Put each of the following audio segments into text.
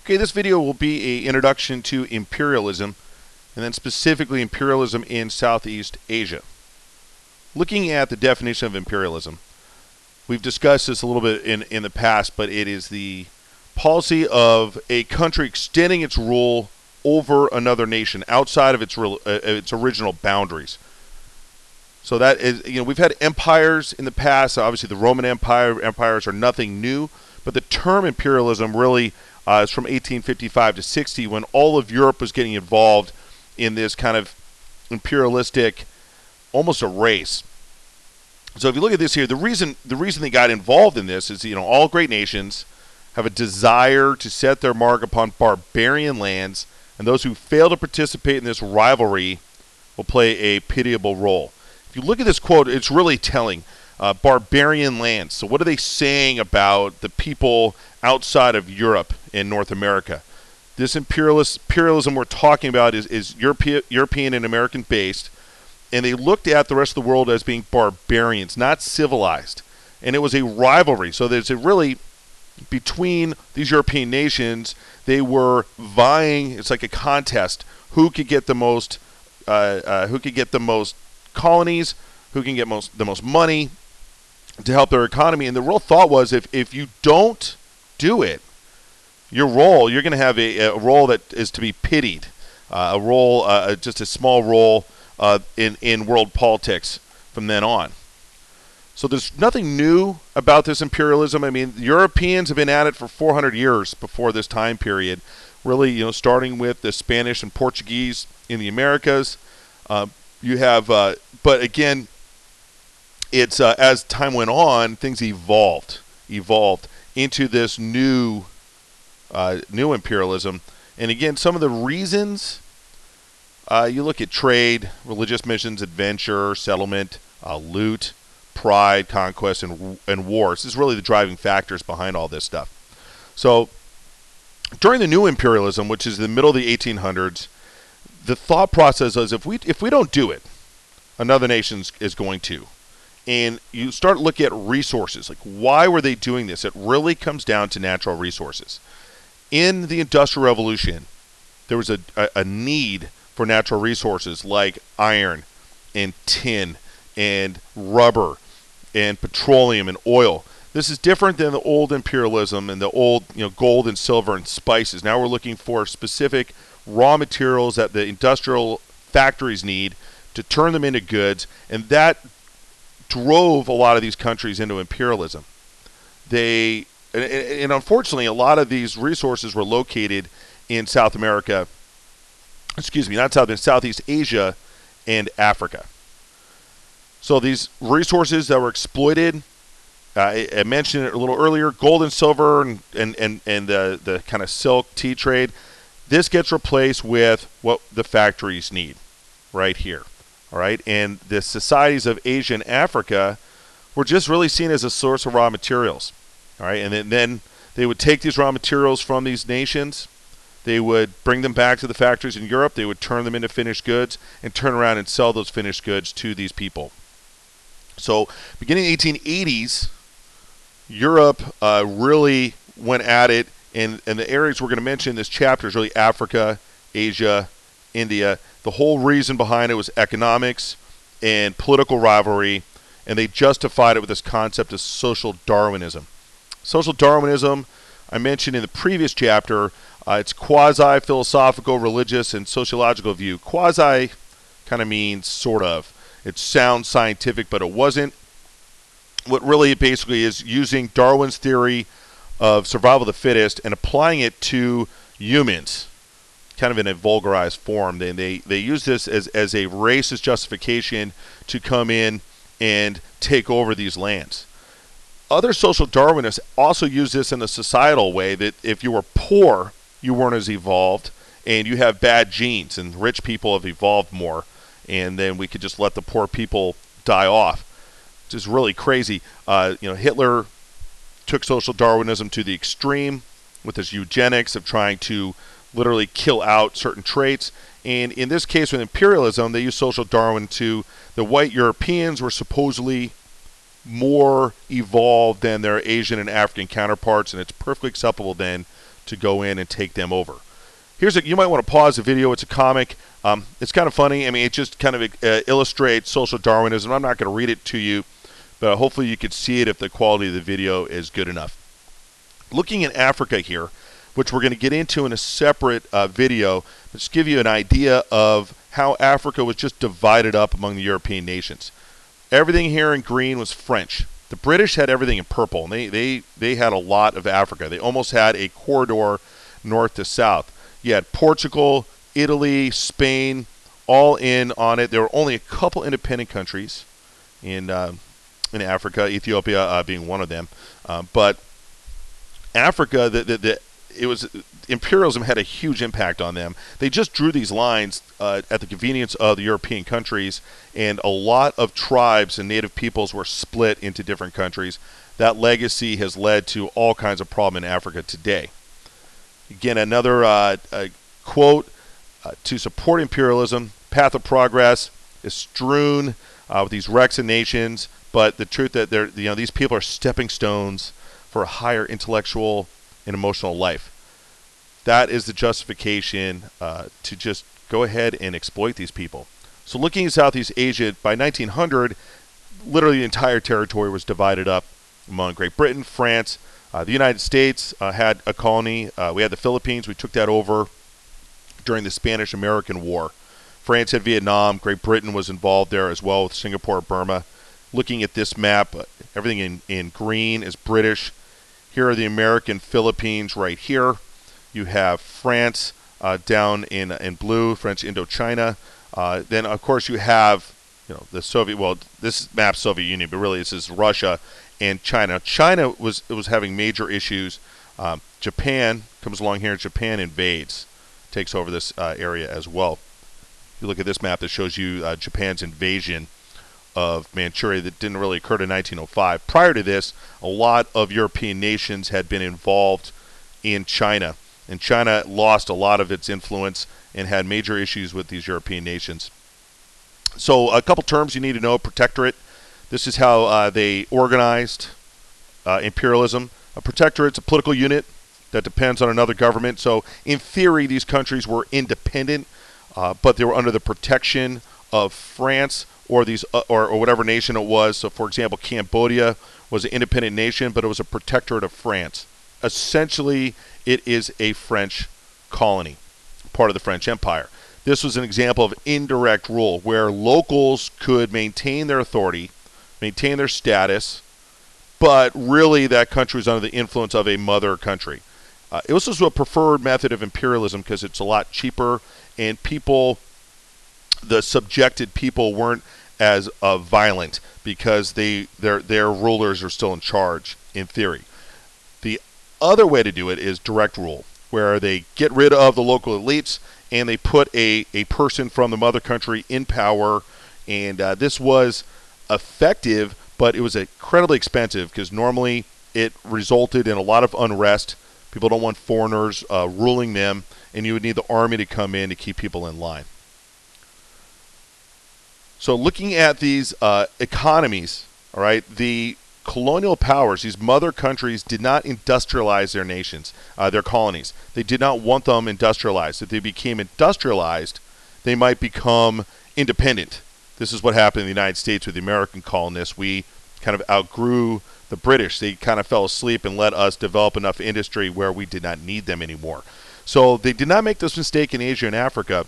Okay, this video will be an introduction to imperialism, and then specifically imperialism in Southeast Asia. Looking at the definition of imperialism, we've discussed this a little bit in the past, but it is the policy of a country extending its rule over another nation outside of its original boundaries. So that is, we've had empires in the past. Obviously, the Roman empires are nothing new, but the term imperialism really is from 1855 to 60, when all of Europe was getting involved in this kind of imperialistic, almost a race. So if you look at this here, the reason they got involved in this is, all great nations have a desire to set their mark upon barbarian lands, and those who fail to participate in this rivalry will play a pitiable role. If you look at this quote, it's really telling. Barbarian lands. So what are they saying about the people outside of Europe and North America? This imperialism we're talking about is European and American based, and they looked at the rest of the world as being barbarians, not civilized. And it was a rivalry. So there's a really, between these European nations, they were vying. It's like a contest. Who could get the most? Who could get the most colonies? Who can get the most money to help their economy? And the real thought was, if you don't do it, you're going to have a role that is to be pitied, a role, just a small role in world politics from then on. So there's nothing new about this imperialism. I mean, Europeans have been at it for 400 years before this time period, really, starting with the Spanish and Portuguese in the Americas. You have, but again, it's as time went on, things evolved into this new imperialism. And again, some of the reasons, you look at trade, religious missions, adventure, settlement, loot, pride, conquest, and wars. This is really the driving factors behind all this stuff. So during the new imperialism, which is the middle of the 1800s, the thought process is, if we don't do it, another nation is going to. And you start to look at resources. Like, why were they doing this? It really comes down to natural resources. In the Industrial Revolution, there was a need for natural resources like iron and tin and rubber and petroleum and oil. This is different than the old imperialism and the old gold and silver and spices. Now we're looking for specific raw materials that the industrial factories need to turn them into goods, and that drove a lot of these countries into imperialism. And unfortunately, a lot of these resources were located in South America, in Southeast Asia and Africa. So these resources that were exploited, I mentioned it a little earlier, gold and silver and the kind of silk tea trade, this gets replaced with what the factories need right here. All right, and the societies of Asia and Africa were just really seen as a source of raw materials. All right, and then they would take these raw materials from these nations, they would bring them back to the factories in Europe, they would turn them into finished goods, and turn around and sell those finished goods to these people. So beginning in the 1880s, Europe really went at it, and the areas we're going to mention in this chapter is really Africa, Asia, India. The whole reason behind it was economics and political rivalry, and they justified it with this concept of social Darwinism. Social Darwinism, I mentioned in the previous chapter, it's quasi-philosophical, religious, and sociological view. Quasi kind of means sort of. It sounds scientific, but it wasn't. What really it basically is using Darwin's theory of survival of the fittest and applying it to humans, kind of in a vulgarized form. They use this as a racist justification to come in and take over these lands. Other social Darwinists also use this in a societal way, that if you were poor, you weren't as evolved, and you have bad genes, and rich people have evolved more, and then we could just let the poor people die off, which is really crazy. Hitler took social Darwinism to the extreme with his eugenics of trying to literally kill out certain traits. And in this case with imperialism, they use social Darwin to the white Europeans were supposedly more evolved than their Asian and African counterparts, and it's perfectly acceptable then to go in and take them over. You might want to pause the video. It's a comic. It's kind of funny. I mean, it just kind of illustrates social Darwinism. I'm not going to read it to you, but hopefully you could see it if the quality of the video is good enough. Looking at Africa here, which we're going to get into in a separate video, just give you an idea of how Africa was just divided up among the European nations. Everything here in green was French. The British had everything in purple, and they had a lot of Africa. They almost had a corridor north to south. You had Portugal, Italy, Spain, all in on it. There were only a couple independent countries in Africa, Ethiopia being one of them. But Africa, imperialism had a huge impact on them. They just drew these lines at the convenience of the European countries, and a lot of tribes and native peoples were split into different countries. That legacy has led to all kinds of problems in Africa today. Again, another quote to support imperialism: path of progress is strewn with these wrecks and nations, but the truth that these people are stepping stones for a higher intellectual and emotional life. That is the justification to just go ahead and exploit these people. So looking at Southeast Asia, by 1900, literally the entire territory was divided up among Great Britain, France. The United States had a colony. We had the Philippines. We took that over during the Spanish-American War. France had Vietnam. Great Britain was involved there as well with Singapore, Burma. Looking at this map, everything in green is British. Here are the American Philippines right here. You have France down in blue, French Indochina. Then, of course, you have the Soviet. Well, this map's Soviet Union, but really this is Russia and China. China was having major issues. Japan comes along here. Japan invades, takes over this area as well. You look at this map that shows you Japan's invasion of Manchuria that didn't really occur in 1905. Prior to this, a lot of European nations had been involved in China, and China lost a lot of its influence and had major issues with these European nations. So a couple terms you need to know: Protectorate. This is how they organized imperialism. A protectorate is a political unit that depends on another government. So in theory, these countries were independent, but they were under the protection of France or or whatever nation it was. So, for example, Cambodia was an independent nation, but it was a protectorate of France. Essentially, it is a French colony, part of the French Empire. This was an example of indirect rule, where locals could maintain their authority, maintain their status, but really that country was under the influence of a mother country. It was also a preferred method of imperialism because it's a lot cheaper, and the subjected people weren't as violent because their rulers are still in charge in theory. The other way to do it is direct rule, where they get rid of the local elites and they put a person from the mother country in power. And this was effective, but it was incredibly expensive because normally it resulted in a lot of unrest. People don't want foreigners ruling them, and you would need the army to come in to keep people in line. So looking at these economies, all right, the colonial powers, these mother countries, did not industrialize their nations, their colonies. They did not want them industrialized. If they became industrialized, they might become independent. This is what happened in the United States with the American colonists. We kind of outgrew the British. They kind of fell asleep and let us develop enough industry where we did not need them anymore. So they did not make this mistake in Asia and Africa.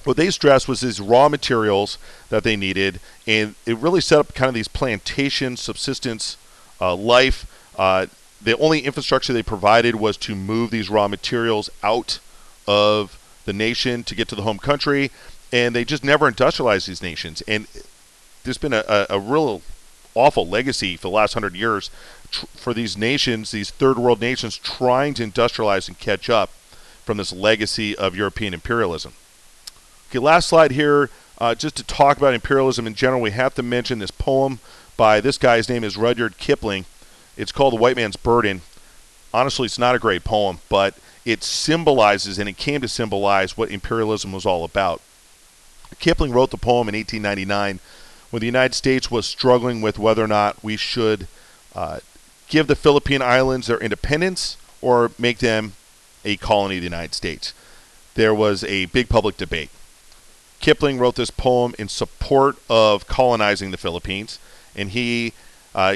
What they stressed was these raw materials that they needed, and it really set up kind of these plantation subsistence life. The only infrastructure they provided was to move these raw materials out of the nation to get to the home country, and they just never industrialized these nations. And there's been a real awful legacy for the last 100 years for these nations, these third world nations, trying to industrialize and catch up from this legacy of European imperialism. Okay, last slide here. Just to talk about imperialism in general, we have to mention this poem by this guy. His name is Rudyard Kipling. It's called The White Man's Burden. Honestly, it's not a great poem, but it symbolizes, and it came to symbolize, what imperialism was all about. Kipling wrote the poem in 1899 when the United States was struggling with whether or not we should give the Philippine Islands their independence or make them a colony of the United States. There was a big public debate. Kipling wrote this poem in support of colonizing the Philippines, and he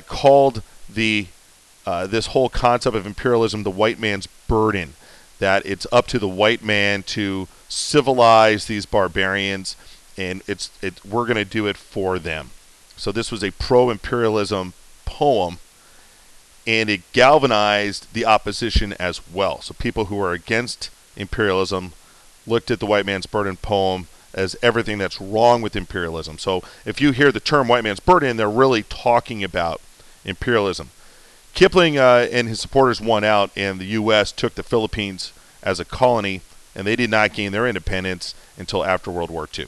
called this whole concept of imperialism the white man's burden, that it's up to the white man to civilize these barbarians, and we're going to do it for them. So this was a pro-imperialism poem, and it galvanized the opposition as well. So people who are against imperialism looked at the white man's burden poem as everything that's wrong with imperialism. So if you hear the term white man's burden, they're really talking about imperialism. Kipling and his supporters won out, and the U.S. took the Philippines as a colony, and they did not gain their independence until after World War II.